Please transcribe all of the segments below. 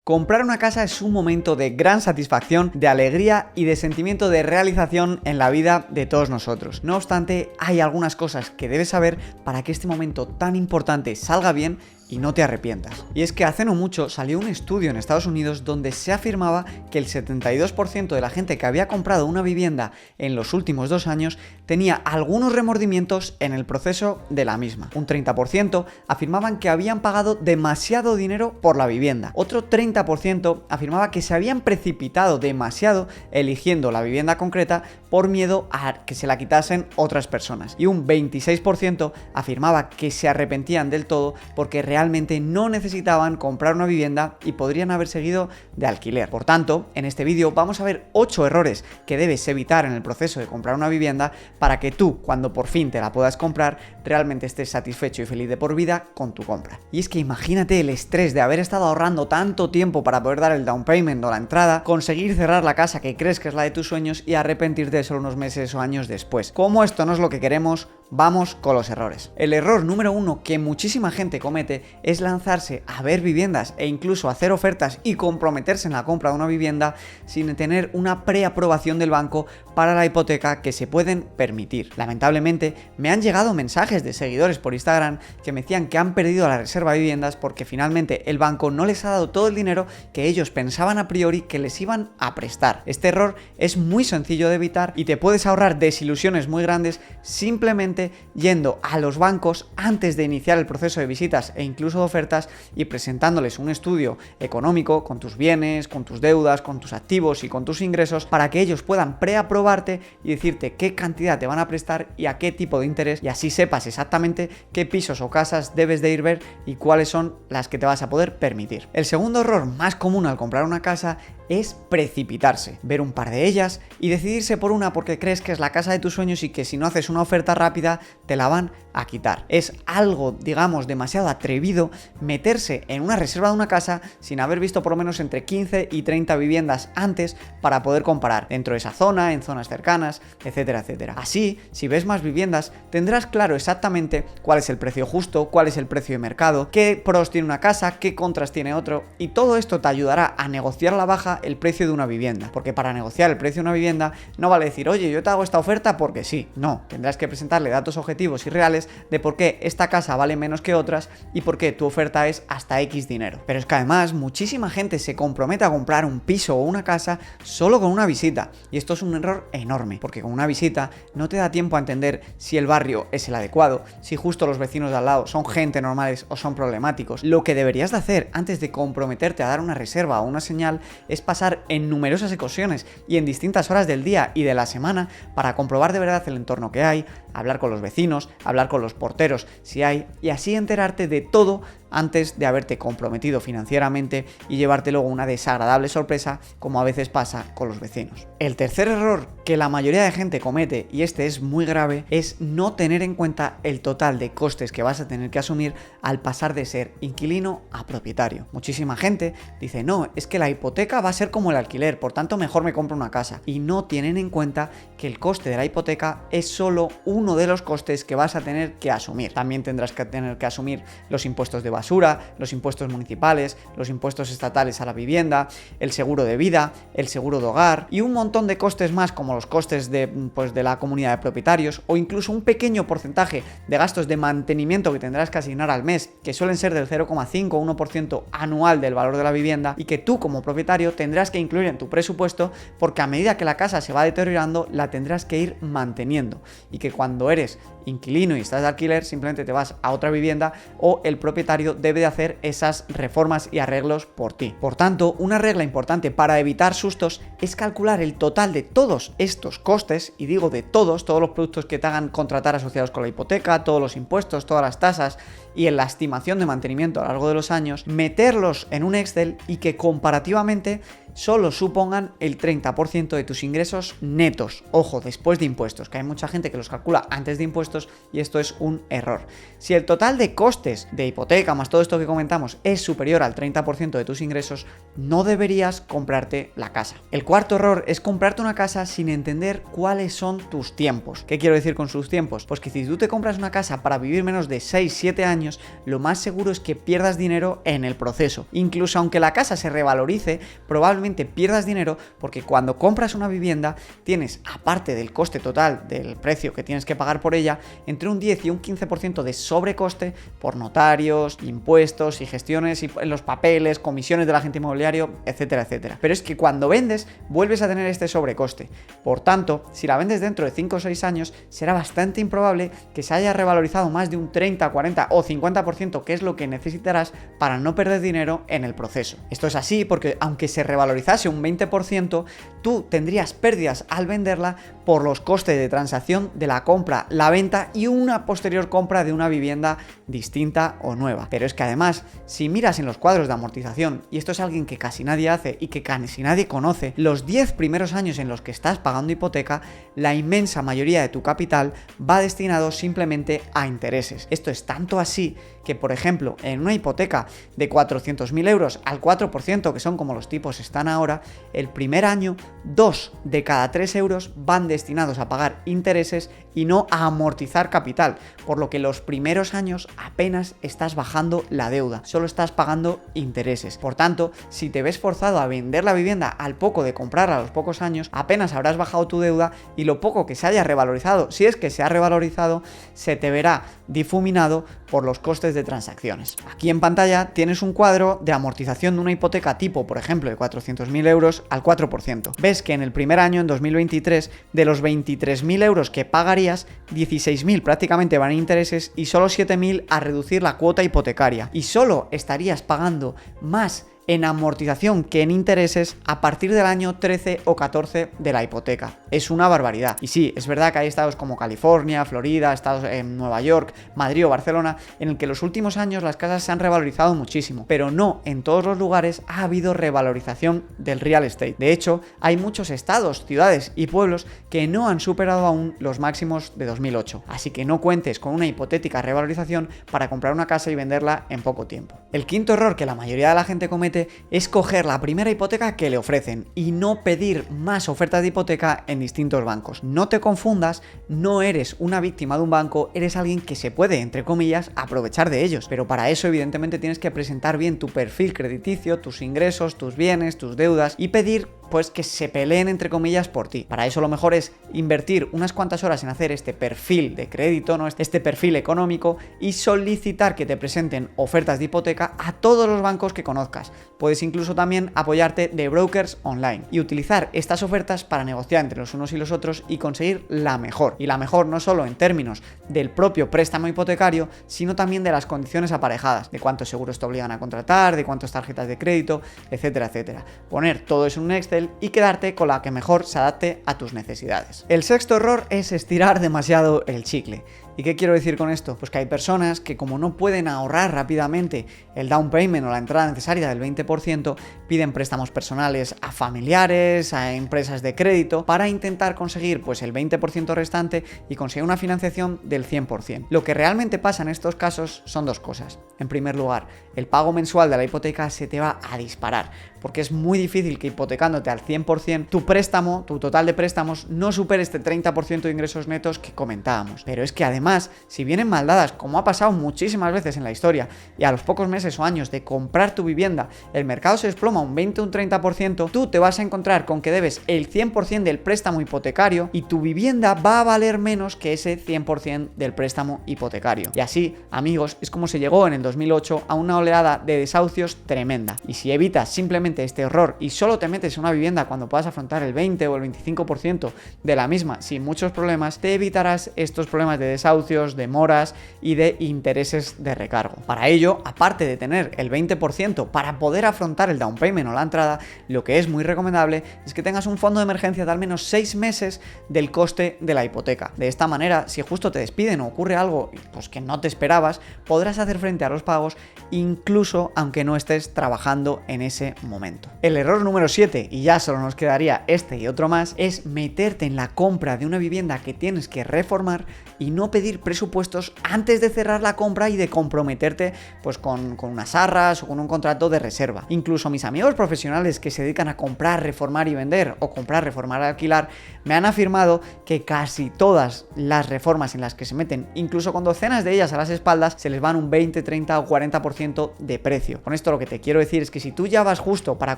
Comprar una casa es un momento de gran satisfacción, de alegría y de sentimiento de realización en la vida de todos nosotros. No obstante, hay algunas cosas que debes saber para que este momento tan importante salga bien y no te arrepientas. Y es que hace no mucho salió un estudio en Estados Unidos donde se afirmaba que el 72% de la gente que había comprado una vivienda en los últimos 2 años tenía algunos remordimientos en el proceso de la misma. Un 30% afirmaban que habían pagado demasiado dinero por la vivienda. Otro 30% afirmaba que se habían precipitado demasiado eligiendo la vivienda concreta por miedo a que se la quitasen otras personas. Y un 26% afirmaba que se arrepentían del todo porque realmente no necesitaban comprar una vivienda y podrían haber seguido de alquiler. Por tanto, en este vídeo vamos a ver 8 errores que debes evitar en el proceso de comprar una vivienda para que tú, cuando por fin te la puedas comprar, realmente estés satisfecho y feliz de por vida con tu compra. Y es que imagínate el estrés de haber estado ahorrando tanto tiempo para poder dar el down payment o la entrada, conseguir cerrar la casa que crees que es la de tus sueños y arrepentirte solo unos meses o años después. Como esto no es lo que queremos, vamos con los errores. El error número 1 que muchísima gente comete es lanzarse a ver viviendas e incluso hacer ofertas y comprometerse en la compra de una vivienda sin tener una preaprobación del banco para la hipoteca que se pueden permitir. Lamentablemente, me han llegado mensajes de seguidores por Instagram que me decían que han perdido la reserva de viviendas porque finalmente el banco no les ha dado todo el dinero que ellos pensaban a priori que les iban a prestar. Este error es muy sencillo de evitar y te puedes ahorrar desilusiones muy grandes simplemente yendo a los bancos antes de iniciar el proceso de visitas e incluso de ofertas y presentándoles un estudio económico con tus bienes, con tus deudas, con tus activos y con tus ingresos para que ellos puedan preaprobarte y decirte qué cantidad te van a prestar y a qué tipo de interés, y así sepas exactamente qué pisos o casas debes de ir a ver y cuáles son las que te vas a poder permitir. El segundo error más común al comprar una casa es precipitarse, ver un par de ellas y decidirse por una porque crees que es la casa de tus sueños y que si no haces una oferta rápida te la van a quitar. Es algo, digamos, demasiado atrevido meterse en una reserva de una casa sin haber visto por lo menos entre 15 y 30 viviendas antes para poder comparar dentro de esa zona, en zonas cercanas, etcétera, etcétera. Así, si ves más viviendas, tendrás claro exactamente cuál es el precio justo, cuál es el precio de mercado, qué pros tiene una casa, qué contras tiene otro, y todo esto te ayudará a negociar a la baja el precio de una vivienda, porque para negociar el precio de una vivienda no vale decir, oye, yo te hago esta oferta porque sí, no, tendrás que presentarle datos objetivos y reales de por qué esta casa vale menos que otras y por qué tu oferta es hasta X dinero. Pero es que además muchísima gente se compromete a comprar un piso o una casa solo con una visita, y esto es un error enorme, porque con una visita no te da tiempo a entender si el barrio es el adecuado, si justo los vecinos de al lado son gente normales o son problemáticos. Lo que deberías de hacer antes de comprometerte a dar una reserva o una señal es pasar en numerosas ocasiones y en distintas horas del día y de la semana para comprobar de verdad el entorno que hay, hablar con los vecinos, hablar con los porteros si hay, y así enterarte de todo antes de haberte comprometido financieramente y llevarte luego una desagradable sorpresa como a veces pasa con los vecinos. El tercer error que la mayoría de gente comete, y este es muy grave, es no tener en cuenta el total de costes que vas a tener que asumir al pasar de ser inquilino a propietario. Muchísima gente dice, no, es que la hipoteca va a ser como el alquiler, por tanto mejor me compro una casa, y no tienen en cuenta que el coste de la hipoteca es solo uno de los costes que vas a tener que asumir. También tendrás que tener que asumir los impuestos de basura, los impuestos municipales, los impuestos estatales a la vivienda, el seguro de vida, el seguro de hogar y un montón de costes más como los costes de la comunidad de propietarios, o incluso un pequeño porcentaje de gastos de mantenimiento que tendrás que asignar al mes, que suelen ser del 0,5 o 1% anual del valor de la vivienda, y que tú como propietario tendrás que incluir en tu presupuesto porque a medida que la casa se va deteriorando la tendrás que ir manteniendo, y que cuando eres inquilino y estás de alquiler simplemente te vas a otra vivienda o el propietario debe de hacer esas reformas y arreglos por ti. Por tanto, una regla importante para evitar sustos es calcular el total de todos estos costes, y digo de todos los productos que te hagan contratar asociados con la hipoteca, todos los impuestos, todas las tasas y en la estimación de mantenimiento a lo largo de los años, meterlos en un Excel y que comparativamente solo supongan el 30% de tus ingresos netos. Ojo, después de impuestos, que hay mucha gente que los calcula antes de impuestos y esto es un error. Si el total de costes de hipoteca más todo esto que comentamos es superior al 30% de tus ingresos, no deberías comprarte la casa. El cuarto error es comprarte una casa sin entender cuáles son tus tiempos. ¿Qué quiero decir con sus tiempos? Pues que si tú te compras una casa para vivir menos de 6-7 años, años, lo más seguro es que pierdas dinero en el proceso. Incluso aunque la casa se revalorice, probablemente pierdas dinero porque cuando compras una vivienda tienes, aparte del coste total del precio que tienes que pagar por ella, entre un 10 y un 15% de sobrecoste por notarios, impuestos y gestiones y los papeles, comisiones del agente inmobiliario, etcétera, etcétera. Pero es que cuando vendes, vuelves a tener este sobrecoste. Por tanto, si la vendes dentro de 5 o 6 años, será bastante improbable que se haya revalorizado más de un 30, 40 o 50%, que es lo que necesitarás para no perder dinero en el proceso. Esto es así porque aunque se revalorizase un 20%, tú tendrías pérdidas al venderla por los costes de transacción de la compra, la venta y una posterior compra de una vivienda distinta o nueva. Pero es que además, si miras en los cuadros de amortización, y esto es algo que casi nadie hace y que casi nadie conoce, los 10 primeros años en los que estás pagando hipoteca, la inmensa mayoría de tu capital va destinado simplemente a intereses. Esto es tanto así que, por ejemplo, en una hipoteca de 400.000 euros al 4%, que son como los tipos están ahora, el primer año 2 de cada 3 euros van destinados a pagar intereses y no a amortizar capital, por lo que los primeros años apenas estás bajando la deuda, solo estás pagando intereses. Por tanto, si te ves forzado a vender la vivienda al poco de comprarla a los pocos años, apenas habrás bajado tu deuda y lo poco que se haya revalorizado, si es que se ha revalorizado, se te verá difuminado por los costes de transacciones. Aquí en pantalla tienes un cuadro de amortización de una hipoteca tipo, por ejemplo, de 400.000 euros al 4%. Ves que en el primer año, en 2023, de los 23.000 euros que pagarías, 16.000 prácticamente van a intereses y solo 7.000 a reducir la cuota hipotecaria. Y solo estarías pagando más en amortización que en intereses a partir del año 13 o 14 de la hipoteca. Es una barbaridad. Y sí, es verdad que hay estados como California, Florida, estados en Nueva York, Madrid o Barcelona, en el que en los últimos años las casas se han revalorizado muchísimo, pero no en todos los lugares ha habido revalorización del real estate. De hecho, hay muchos estados, ciudades y pueblos que no han superado aún los máximos de 2008. Así que no cuentes con una hipotética revalorización para comprar una casa y venderla en poco tiempo. El quinto error que la mayoría de la gente comete es coger la primera hipoteca que le ofrecen y no pedir más ofertas de hipoteca en distintos bancos. No te confundas, no eres una víctima de un banco, eres alguien que se puede, entre comillas, aprovechar de ellos. Pero para eso, evidentemente, tienes que presentar bien tu perfil crediticio, tus ingresos, tus bienes, tus deudas y pedir pues que se peleen entre comillas por ti. Para eso lo mejor es invertir unas cuantas horas en hacer este perfil de crédito, ¿no? Este perfil económico y solicitar que te presenten ofertas de hipoteca a todos los bancos que conozcas. Puedes incluso también apoyarte de brokers online y utilizar estas ofertas para negociar entre los unos y los otros y conseguir la mejor. Y la mejor no solo en términos del propio préstamo hipotecario, sino también de las condiciones aparejadas, de cuántos seguros te obligan a contratar, de cuántas tarjetas de crédito, etcétera, etcétera. Poner todo eso en un Excel y quedarte con la que mejor se adapte a tus necesidades. El sexto error es estirar demasiado el chicle. ¿Y qué quiero decir con esto? Pues que hay personas que, como no pueden ahorrar rápidamente el down payment o la entrada necesaria del 20%, piden préstamos personales a familiares, a empresas de crédito, para intentar conseguir pues el 20% restante y conseguir una financiación del 100%. Lo que realmente pasa en estos casos son dos cosas. En primer lugar, el pago mensual de la hipoteca se te va a disparar, porque es muy difícil que hipotecándote al 100% tu préstamo, tu total de préstamos, no supere este 30% de ingresos netos que comentábamos. Pero es que además, si vienen mal dadas, como ha pasado muchísimas veces en la historia, y a los pocos meses o años de comprar tu vivienda, el mercado se desploma un 20 o un 30%, tú te vas a encontrar con que debes el 100% del préstamo hipotecario y tu vivienda va a valer menos que ese 100% del préstamo hipotecario. Y así, amigos, es como se llegó en el 2008 a una oleada de desahucios tremenda. Y si evitas simplemente este error y solo te metes en una vivienda cuando puedas afrontar el 20 o el 25% de la misma sin muchos problemas, te evitarás estos problemas de desahucios, demoras y de intereses de recargo. Para ello, aparte de tener el 20% para poder afrontar el down payment o la entrada, lo que es muy recomendable es que tengas un fondo de emergencia de al menos 6 meses del coste de la hipoteca. De esta manera, si justo te despiden o ocurre algo pues que no te esperabas, podrás hacer frente a los pagos incluso aunque no estés trabajando en ese momento. El error número 7, y ya solo nos quedaría este y otro más, es meterte en la compra de una vivienda que tienes que reformar y no pedir pedir presupuestos antes de cerrar la compra y de comprometerte pues con unas arras o con un contrato de reserva. Incluso mis amigos profesionales que se dedican a comprar, reformar y vender o comprar, reformar y alquilar me han afirmado que casi todas las reformas en las que se meten, incluso con docenas de ellas a las espaldas, se les van un 20, 30 o 40% de precio. Con esto lo que te quiero decir es que si tú ya vas justo para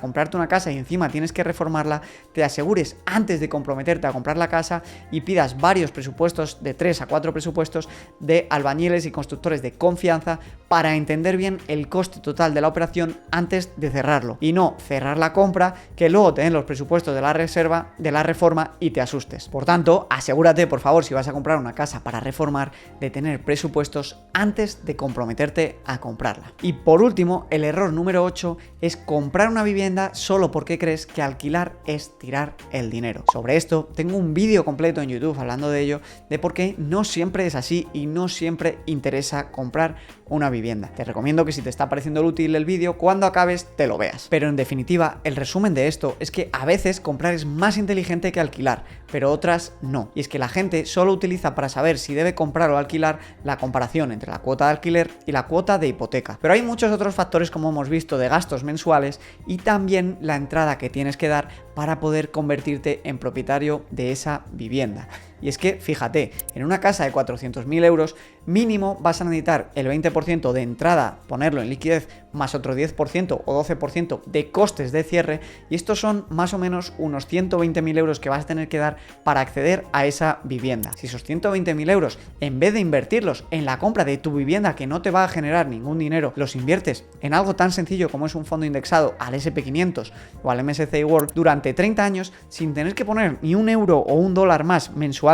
comprarte una casa y encima tienes que reformarla, te asegures antes de comprometerte a comprar la casa y pidas varios presupuestos, de 3 a 4 presupuestos de albañiles y constructores de confianza para entender bien el coste total de la operación antes de cerrarlo y no cerrar la compra que luego te den los presupuestos de la reserva, de la reforma y te asustes. Por tanto, asegúrate, por favor, si vas a comprar una casa para reformar, de tener presupuestos antes de comprometerte a comprarla. Y por último, el error número 8 es comprar una vivienda solo porque crees que alquilar es tirar el dinero. Sobre esto tengo un vídeo completo en YouTube hablando de ello, de por qué no siempre es así y no siempre interesa comprar una vivienda. Te recomiendo que si te está pareciendo útil el vídeo, cuando acabes te lo veas. Pero en definitiva, el resumen de esto es que a veces comprar es más inteligente que alquilar, pero otras no. Y es que la gente solo utiliza para saber si debe comprar o alquilar la comparación entre la cuota de alquiler y la cuota de hipoteca. Pero hay muchos otros factores, como hemos visto, de gastos mensuales y también la entrada que tienes que dar para poder convertirte en propietario de esa vivienda. Y es que, fíjate, en una casa de 400.000 euros, mínimo vas a necesitar el 20% de entrada, ponerlo en liquidez, más otro 10% o 12% de costes de cierre, y estos son más o menos unos 120.000 euros que vas a tener que dar para acceder a esa vivienda. Si esos 120.000 euros, en vez de invertirlos en la compra de tu vivienda, que no te va a generar ningún dinero, los inviertes en algo tan sencillo como es un fondo indexado al SP500 o al MSCI World durante 30 años, sin tener que poner ni un euro o un dólar más mensualmente,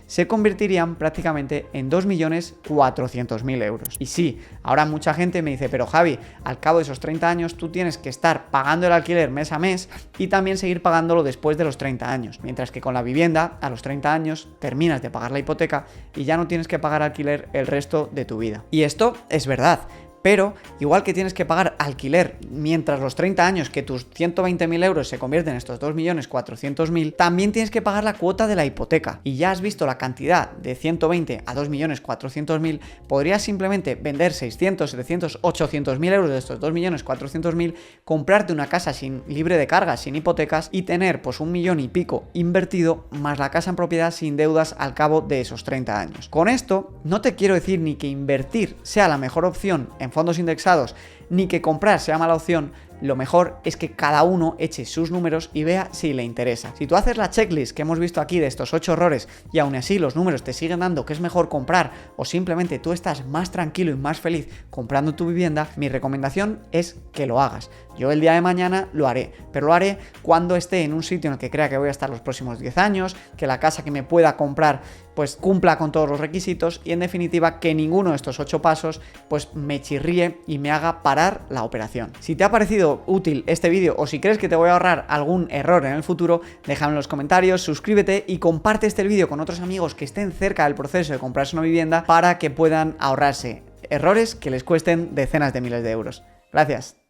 se convertirían prácticamente en 2.400.000 euros. Y sí, ahora mucha gente me dice, pero Javi, al cabo de esos 30 años tú tienes que estar pagando el alquiler mes a mes y también seguir pagándolo después de los 30 años, mientras que con la vivienda a los 30 años terminas de pagar la hipoteca y ya no tienes que pagar alquiler el resto de tu vida. Y esto es verdad. Pero, igual que tienes que pagar alquiler mientras los 30 años que tus 120.000 euros se convierten en estos 2.400.000, también tienes que pagar la cuota de la hipoteca. Y ya has visto la cantidad de 120 a 2.400.000, podrías simplemente vender 600, 700, 800.000 euros de estos 2.400.000, comprarte una casa libre de cargas, sin hipotecas, y tener pues 1 millón y pico invertido, más la casa en propiedad sin deudas al cabo de esos 30 años. Con esto, no te quiero decir ni que invertir sea la mejor opción en fondos indexados, ni que comprar sea mala opción. Lo mejor es que cada uno eche sus números y vea si le interesa. Si tú haces la checklist que hemos visto aquí de estos 8 errores y aún así los números te siguen dando que es mejor comprar, o simplemente tú estás más tranquilo y más feliz comprando tu vivienda, mi recomendación es que lo hagas. Yo el día de mañana lo haré, pero lo haré cuando esté en un sitio en el que crea que voy a estar los próximos 10 años, que la casa que me pueda comprar pues cumpla con todos los requisitos y en definitiva que ninguno de estos 8 pasos pues me chirríe y me haga parar la operación. Si te ha parecido útil este vídeo o si crees que te voy a ahorrar algún error en el futuro, déjame en los comentarios, suscríbete y comparte este vídeo con otros amigos que estén cerca del proceso de comprarse una vivienda para que puedan ahorrarse errores que les cuesten decenas de miles de euros. Gracias.